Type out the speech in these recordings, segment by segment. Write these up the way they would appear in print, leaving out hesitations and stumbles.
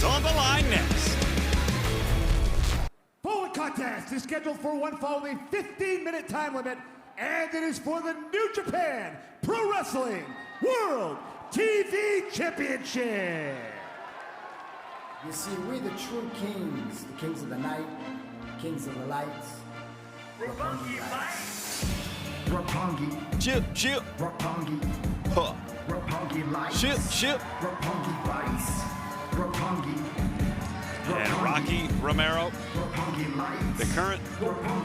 is on the line next. Following contest is scheduled for one fall with a 15-minute time limit, and it is for the New Japan Pro Wrestling World TV Championship. You see, we the true kings, the kings of the night, kings of the lights. Roppongi lights. Roppongi. Chip. Roppongi. Huh. Roppongi lights. Chip. Roppongi vice. Roppongi. And Rocky Romero, Roppongi lights. the current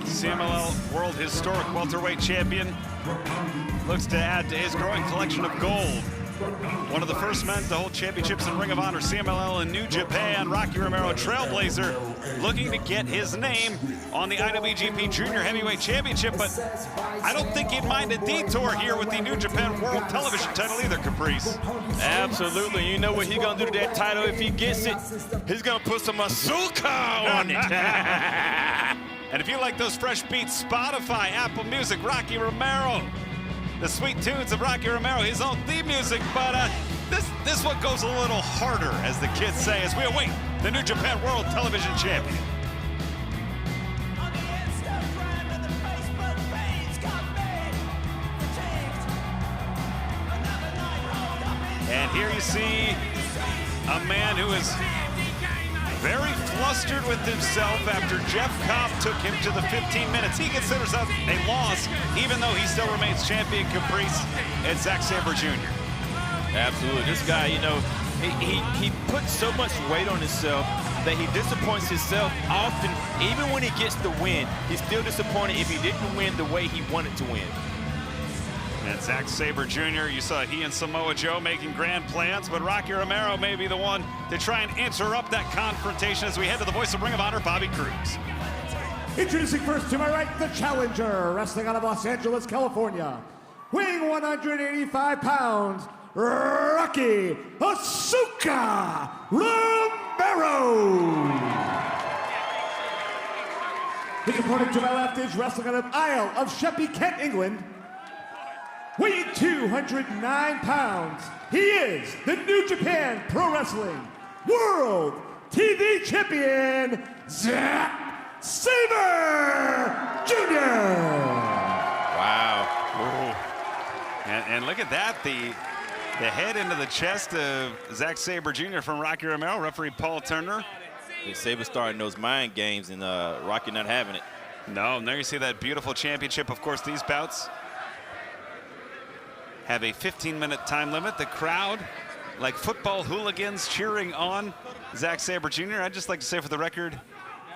CMLL World Historic Welterweight Champion, looks to add to his growing collection of gold. One of the first men to hold championships in Ring of Honor, CMLL in New Japan, Rocky Romero, trailblazer, looking to get his name on the IWGP Junior Heavyweight Championship, but I don't think he'd mind a detour here with the New Japan World Television title either, Caprice. Absolutely. You know what he's going to do to that title if he gets it? He's going to put some Azuca on it. And if you like those fresh beats, Spotify, Apple Music, Rocky Romero. The sweet tunes of Rocky Romero, his own theme music, but this one goes a little harder, as the kids say, as we await the New Japan World Television Champion. And here you see a man who is very flustered with himself after Jeff Cobb took him to the 15 minutes. He considers that a loss, even though he still remains champion. Caprice and Zack Sabre Jr. Absolutely. This guy, you know, he puts so much weight on himself that he disappoints himself often. Even when he gets the win, he's still disappointed if he didn't win the way he wanted to win. And Zack Sabre Jr., you saw he and Samoa Joe making grand plans, but Rocky Romero may be the one to try and interrupt that confrontation as we head to the voice of Ring of Honor, Bobby Cruz. Introducing first to my right, the challenger, wrestling out of Los Angeles, California, weighing 185 pounds, Rocky Azuca Romero. His opponent to my left is wrestling out of Isle of Sheppey, Kent, England, weighing 209 pounds, he is the New Japan Pro Wrestling World TV Champion, Zack Sabre Jr. Wow. And look at that, the head into the chest of Zack Sabre Jr. from Rocky Romero, referee Paul Turner. Sabre starting those mind games and Rocky not having it. No, and there you see that beautiful championship. Of course, these bouts have a 15-minute time limit. The crowd, like football hooligans, cheering on Zack Sabre Jr. I'd just like to say for the record,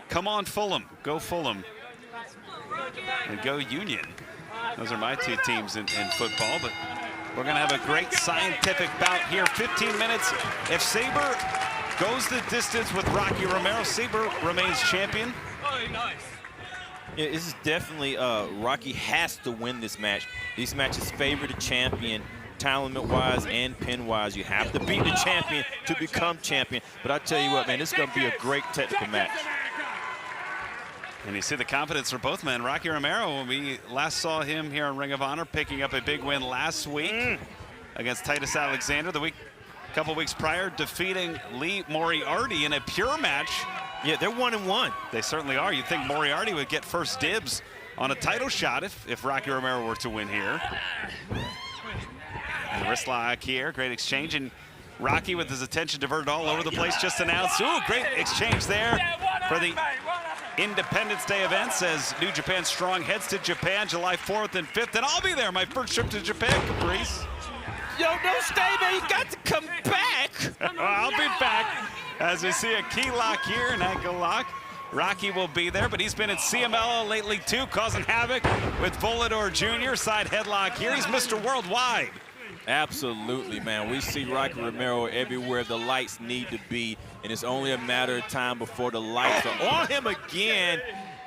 come on Fulham, go Fulham, and go Union. Those are my two teams in football, but we're gonna have a great scientific bout here. 15 minutes. If Sabre goes the distance with Rocky Romero, Sabre remains champion. Yeah, this is definitely, Rocky has to win this match. These matches favor the champion, talent-wise and pin-wise. You have to beat the champion to become champion. But I tell you what, man, this is going to be a great technical match. And you see the confidence for both men. Rocky Romero, when we last saw him here on Ring of Honor, picking up a big win last week against Titus Alexander. A couple weeks prior, defeating Lee Moriarty in a pure match. Yeah, they're 1-1. They certainly are. You'd think Moriarty would get first dibs on a title shot if Rocky Romero were to win here. And wrist lock here, great exchange. And Rocky, with his attention diverted all over the place, just announced, ooh, great exchange there for the Independence Day events as New Japan Strong heads to Japan July 4th and 5th. And I'll be there, my first trip to Japan, Caprice. Yo, don't stay, man. You got to come back. I'll be back. As we see a key lock here, an ankle lock. Rocky will be there, but he's been at CMLL lately too, causing havoc with Volador Jr. Side headlock here. He's Mr. Worldwide. Absolutely, man. We see Rocky Romero everywhere the lights need to be, and it's only a matter of time before the lights are on him again.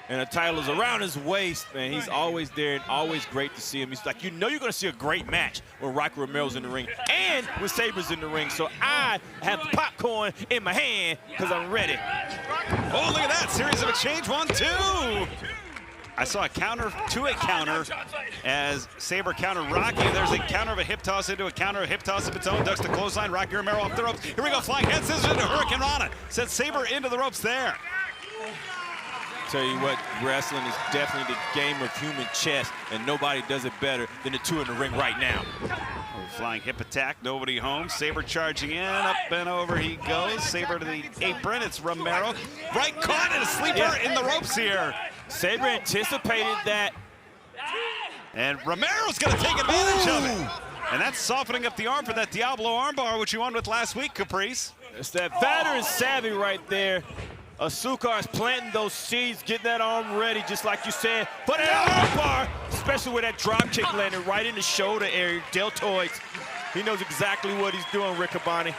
And the title is around his waist, man. He's always there and always great to see him. He's like, you know you're going to see a great match when Rocky Romero's in the ring and when Sabre's in the ring. So I have popcorn in my hand because I'm ready. Oh, look at that. Series of exchange. 1, 2. I saw a counter to a counter as Sabre countered Rocky. There's a counter of a hip toss into a counter of hip toss of its own. Ducks the clothesline. Rocky Romero off the ropes. Here we go, flying head scissors into Hurricane Rana. Sets Sabre into the ropes there. Tell you what, wrestling is definitely the game of human chess, and nobody does it better than the two in the ring right now. Flying hip attack, nobody home. Sabre charging in, up and over he goes. Sabre to the apron, it's Romero. Right caught in a sleeper in the ropes here. Sabre anticipated that. And Romero's gonna take advantage of it. And that's softening up the arm for that Diablo armbar, which you won with last week, Caprice. It's that veteran savvy right there. Azuca is planting those seeds, getting that arm ready, just like you said, for the armbar, especially with that drop kick landing right in the shoulder area, deltoids. He knows exactly what he's doing, Rick Abani.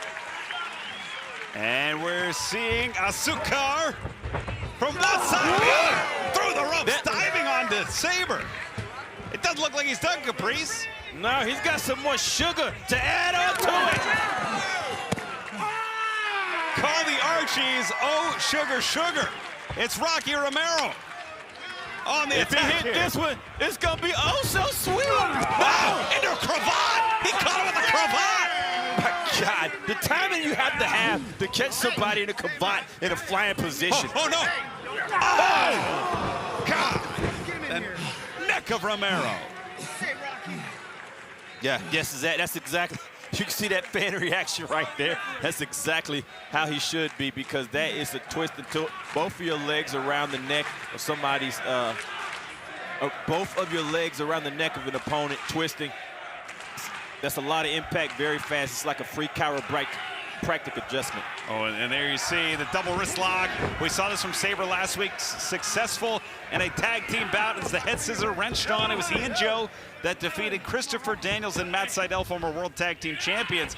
And we're seeing Azuca from one side to the other, through the ropes, diving onto Sabre. It doesn't look like he's done, Caprice. No, he's got some more sugar to add on to it. Call the Archies, oh, sugar, sugar. It's Rocky Romero on the attack. If he hit this one, it's gonna be oh so sweet. Wow, into a cravat. He caught him with a cravat. My God, the timing you have to catch somebody in a cravat in a flying position. Oh no. Oh, God. The neck of Romero. Yeah, yes, that's exactly. You can see that fan reaction right there. That's exactly how he should be, because that is a twist until both of your legs around the neck of somebody's, both of your legs around the neck of an opponent twisting. That's a lot of impact very fast. It's like a free chiropractic adjustment. Oh, and there you see the double wrist lock. We saw this from Sabre last week, successful in a tag team bout as the head scissor wrenched on. It was he and Joe that defeated Christopher Daniels and Matt Sydal, former World Tag Team Champions.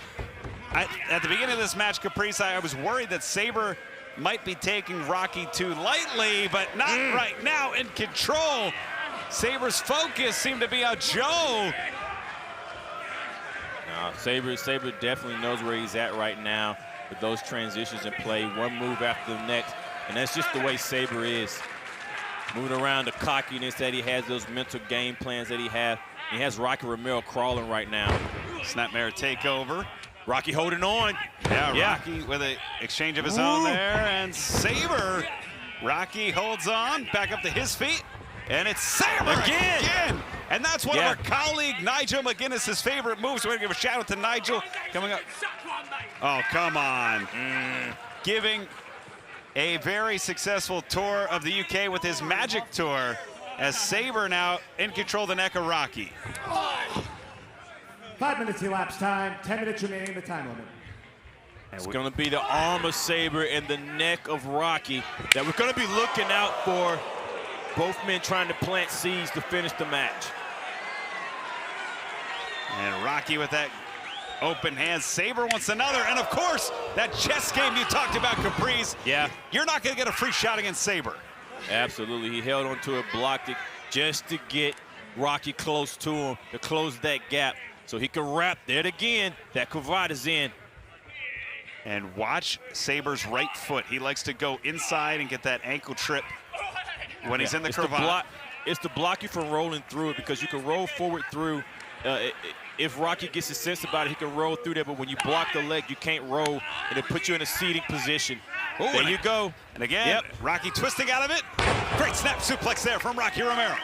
At the beginning of this match, Caprice, I was worried that Sabre might be taking Rocky too lightly, but not right now. In control. Sabre's focus seemed to be on Joe. No, Sabre definitely knows where he's at right now with those transitions in play, one move after the next, and that's just the way Sabre is. Moving around, the cockiness that he has, those mental game plans that he has. He has Rocky Romero crawling right now. Snapmare takeover. Rocky holding on. Yeah, Rocky with an exchange of his own there, and Sabre. Rocky holds on, back up to his feet, and it's Sabre again. And that's one of our colleague Nigel McGuinness's favorite moves. We're gonna give a shout out to Nigel coming up. Oh, come on. Giving a very successful tour of the UK with his Magic Tour, as Sabre now in control of the neck of Rocky. 5 minutes elapsed time, 10 minutes remaining in the time limit. It's going to be the arm of Sabre and the neck of Rocky that we're going to be looking out for. Both men trying to plant seeds to finish the match. And Rocky with that open hand. Sabre wants another, and of course, that chess game you talked about, Caprice. Yeah. You're not going to get a free shot against Sabre. Absolutely. He held onto it, blocked it just to get Rocky close to him, to close that gap so he can wrap. There it again. That cravat is in. And watch Sabre's right foot. He likes to go inside and get that ankle trip when he's in the cravat. It's to block you from rolling through it, because you can roll forward through. If Rocky gets his sense about it, he can roll through there, but when you block the leg, you can't roll, and it puts you in a seating position. Ooh, there you go. And again, Rocky twisting out of it. Great snap suplex there from Rocky Romero.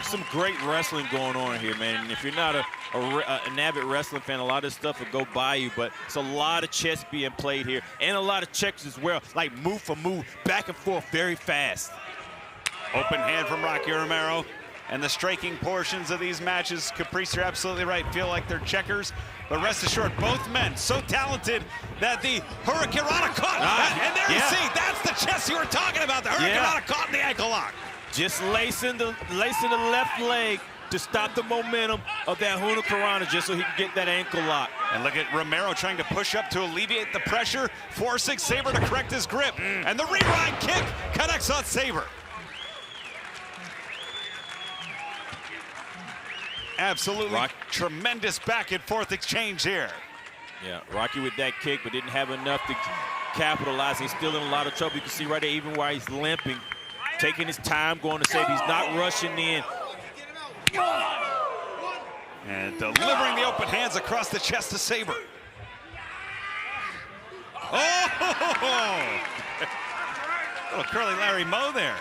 Some great wrestling going on here, man. And if you're not an avid wrestling fan, a lot of this stuff will go by you, but it's a lot of chess being played here, and a lot of checks as well, like move for move, back and forth very fast. Open hand from Rocky Romero. And the striking portions of these matches, Caprice, you're absolutely right, feel like they're checkers. But rest assured, both men so talented that the Hurricane Rana caught. And there you see, that's the chess you were talking about. The Hurricane Rana caught in the ankle lock. Just lacing the left leg to stop the momentum of that Hurricane just so he can get that ankle lock. And look at Romero trying to push up to alleviate the pressure, forcing Sabre to correct his grip. And the rewind kick connects on Sabre. Absolutely tremendous back and forth exchange here. Yeah, Rocky with that kick, but didn't have enough to capitalize. He's still in a lot of trouble. You can see right there, even while he's limping, taking his time going to Sabre. He's not rushing in. And delivering the open hands across the chest to Sabre. Oh! Little curly Larry Moe there.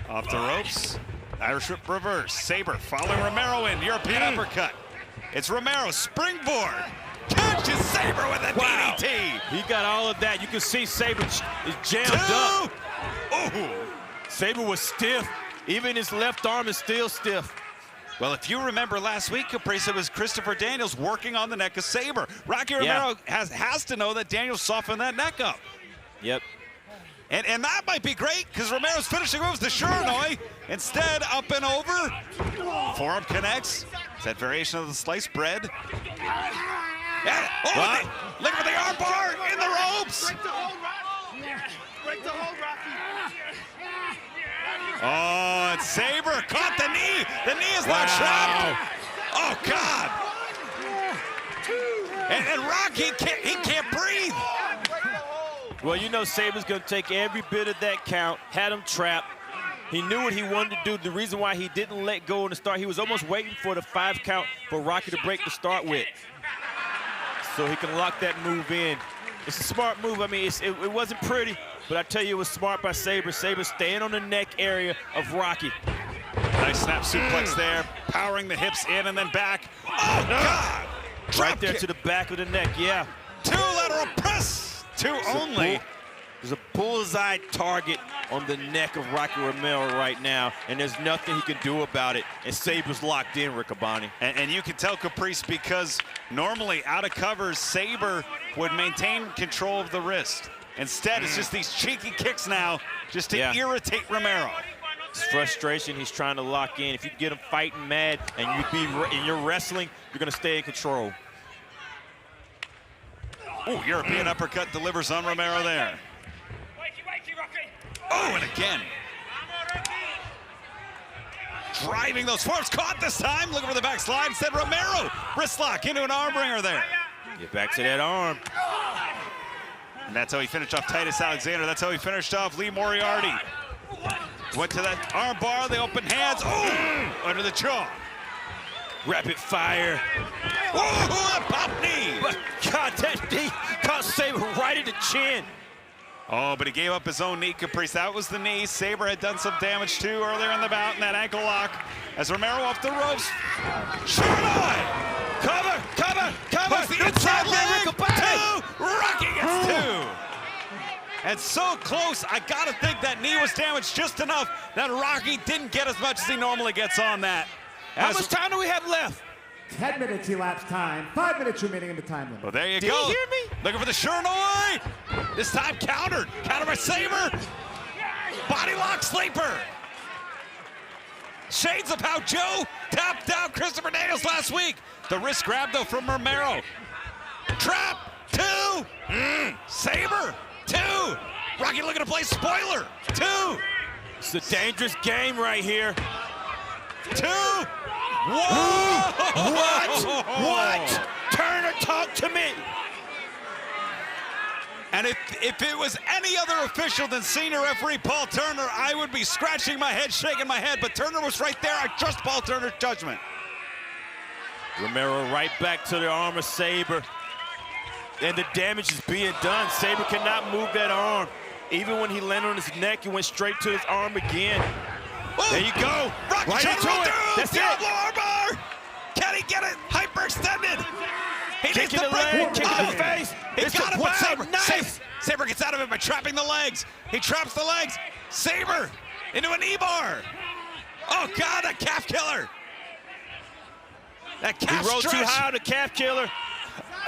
Off the ropes. Irish whip reverse. Sabre following Romero in. European uppercut. It's Romero. Springboard. Catches Sabre with a DDT. He got all of that. You can see Sabre is jammed up. Oh! Sabre was stiff. Even his left arm is still stiff. Well, if you remember last week, Caprice, it was Christopher Daniels working on the neck of Sabre. Rocky Romero has to know that Daniels softened that neck up. Yep. And that might be great, because Romero's finishing moves the Shiranui. Instead, up and over. Forearm connects. It's that variation of the sliced bread. Yeah. Oh, look for the arm bar in the ropes. Break the hold, Rocky. Break the hold, Rocky. Oh, and Sabre caught the knee. The knee is not trapped. Oh, God. And Rocky, he can't breathe. Well, you know Sabre's going to take every bit of that count, had him trapped. He knew what he wanted to do. The reason why he didn't let go in the start, he was almost waiting for the 5 count for Rocky to break the start with, so he can lock that move in. It's a smart move. I mean, it wasn't pretty, but I tell you, it was smart by Sabre. Sabre staying on the neck area of Rocky. Nice snap suplex there, powering the hips in and then back. Oh, God! Right there to the back of the neck, yeah. 2 lateral press. 2 only. There's a bullseye target on the neck of Rocky Romero right now, and there's nothing he can do about it. And Sabre's locked in, Riccaboni. And you can tell, Caprice, because normally out of covers, Sabre would maintain control of the wrist. Instead, it's just these cheeky kicks now just to irritate Romero. It's frustration. He's trying to lock in. If you get him fighting mad and you're wrestling, you're going to stay in control. Oh, European uppercut delivers on Romero there. Oh, and again. Driving those forms, caught this time. Looking for the back slide. Instead, Romero wrist lock into an arm bringer there. Get back to that arm. And that's how he finished off Titus Alexander. That's how he finished off Lee Moriarty. Went to that arm bar, the open hands. Oh, under the jaw. Rapid fire. Oh, a pop knee. But God, that knee caught Sabre right in the chin. Oh, but he gave up his own knee, Caprice. That was the knee. Sabre had done some damage too earlier in the bout in that ankle lock. As Romero off the ropes. Shiranui! Cover, cover, cover! Push the inside leg! 2! Rocky gets 2! And so close, I gotta think that knee was damaged just enough that Rocky didn't get as much as he normally gets on that. How much time do we have left? 10 minutes elapsed time. 5 minutes remaining in the time limit. Well, there you Did go. you hear me? Looking for the Shiranui. This time countered. Countered by Sabre. Body lock sleeper. Shades of how Joe tapped out Christopher Daniels last week. The wrist grab, though, from Romero. Trap. 2. Sabre. 2. Rocky looking to play spoiler. 2. It's a dangerous game right here. 2. Whoa! What? Turner, talk to me. And if it was any other official than senior referee Paul Turner, I would be scratching my head, shaking my head, but Turner was right there. I trust Paul Turner's judgment. Romero right back to the arm of Sabre. And the damage is being done. Sabre cannot move that arm. Even when he landed on his neck, he went straight to his arm again. Oh, there you go. Rocky Right into it. That's it. Armbar. Can he get it? Hyperextended. He Kick in the leg, kick in the face. He got it back. Sabre, nice. Sabre gets out of it by trapping the legs. He traps the legs. Sabre into a knee bar. Oh, God, a calf killer. That calf He rode stretch. too high on the calf killer.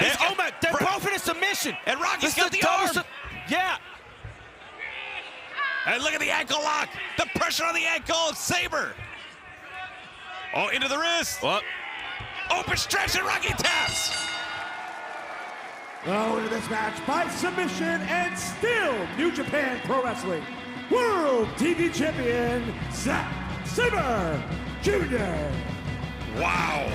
And, oh, my, they're both in a submission. And Rocky's got the arm. Yeah. And look at the ankle lock. The pressure on the ankle of Sabre. Oh, into the wrist. Well, open stretch and Rocky taps. Oh, into this match by submission and still New Japan Pro Wrestling World TV Champion Zack Sabre Jr. Wow.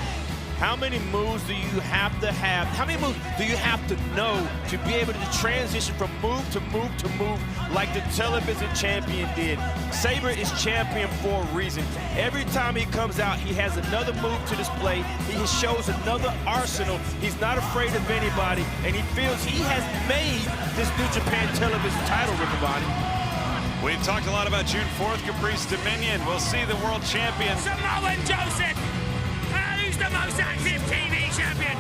How many moves do you have to have? How many moves do you have to know to be able to transition from move to move to move like the television champion did? Sabre is champion for a reason. Every time he comes out, he has another move to display. He shows another arsenal. He's not afraid of anybody, and he feels he has made this New Japan television title, Riccaboni. We've talked a lot about June 4th, Caprice Dominion. We'll see the world champion. Samoan Joseph, who's the most active TV champion?